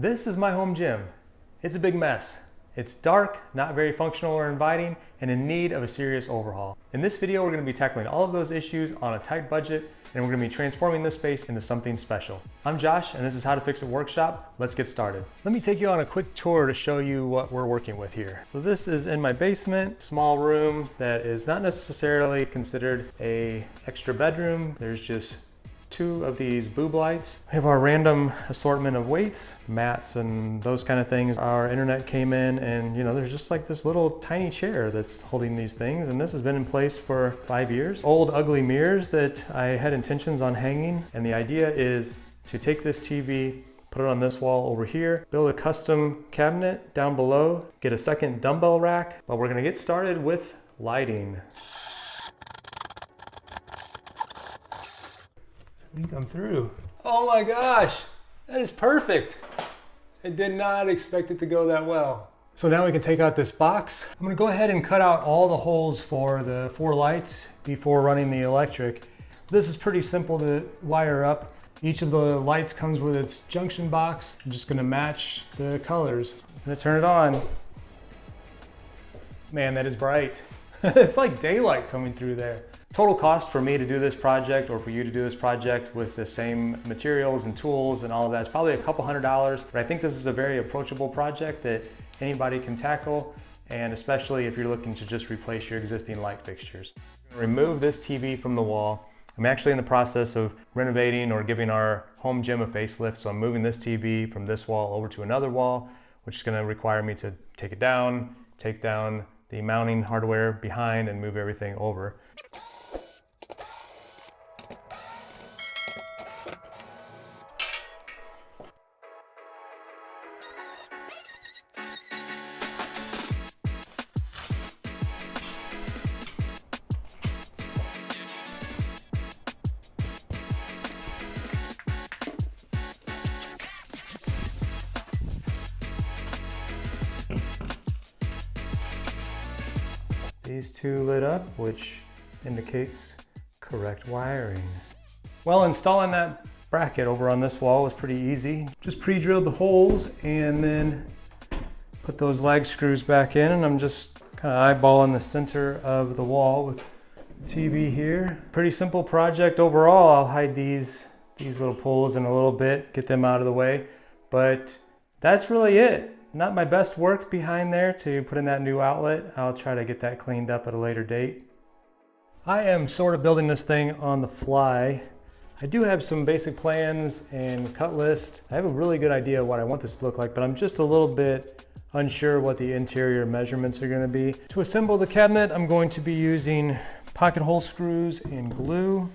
This is my home gym. It's a big mess. It's dark, not very functional or inviting, and in need of a serious overhaul. In this video, we're going to be tackling all of those issues on a tight budget, and we're going to be transforming this space into something special. I'm Josh, and this is How to Fix It Workshop. Let's get started. Let me take you on a quick tour to show you what we're working with here. So this is in my basement, small room that is not necessarily considered an extra bedroom. There's just two of these boob lights. We have our random assortment of weights, mats, and those kind of things. Our internet came in and there's just like this little tiny chair that's holding these things, and this has been in place for 5 years. Old ugly mirrors that I had intentions on hanging, and the idea is to take this TV, put it on this wall over here, build a custom cabinet down below, get a second dumbbell rack, but we're gonna get started with lighting. I think I'm through. Oh my gosh, that is perfect. I did not expect it to go that well. So now we can take out this box. I'm gonna go ahead and cut out all the holes for the 4 lights before running the electric. This is pretty simple to wire up. Each of the lights comes with its junction box. I'm just gonna match the colors. I'm gonna turn it on. Man, that is bright. It's like daylight coming through there. Total cost for me to do this project, or for you to do this project with the same materials and tools and all of that, is probably a couple $100s, but I think this is a very approachable project that anybody can tackle, and especially if you're looking to just replace your existing light fixtures. Remove this TV from the wall. I'm actually in the process of renovating or giving our home gym a facelift, so I'm moving this TV from this wall over to another wall, which is going to require me to take it down, take down the mounting hardware behind, and move everything over. These two lit up, which indicates correct wiring. Well, installing that bracket over on this wall was pretty easy. Just pre-drilled the holes and then put those lag screws back in, and I'm just kind of eyeballing the center of the wall with the TV here. Pretty simple project overall. I'll hide these little pulls in a little bit, get them out of the way, but that's really it. Not my best work behind there to put in that new outlet. I'll try to get that cleaned up at a later date. I am sort of building this thing on the fly. I do have some basic plans and cut list. I have a really good idea of what I want this to look like, but I'm just a little bit unsure what the interior measurements are going to be. To assemble the cabinet, I'm going to be using pocket hole screws and glue.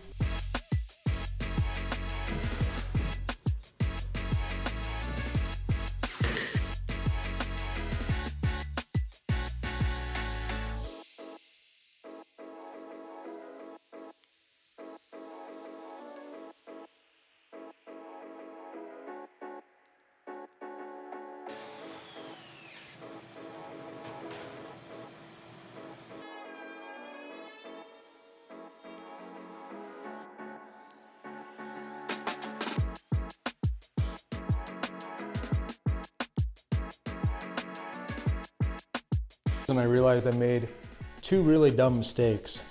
And I realized I made 2 really dumb mistakes.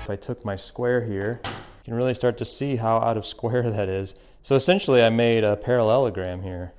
If I took my square here, you can really start to see how out of square that is. So essentially I made a parallelogram here.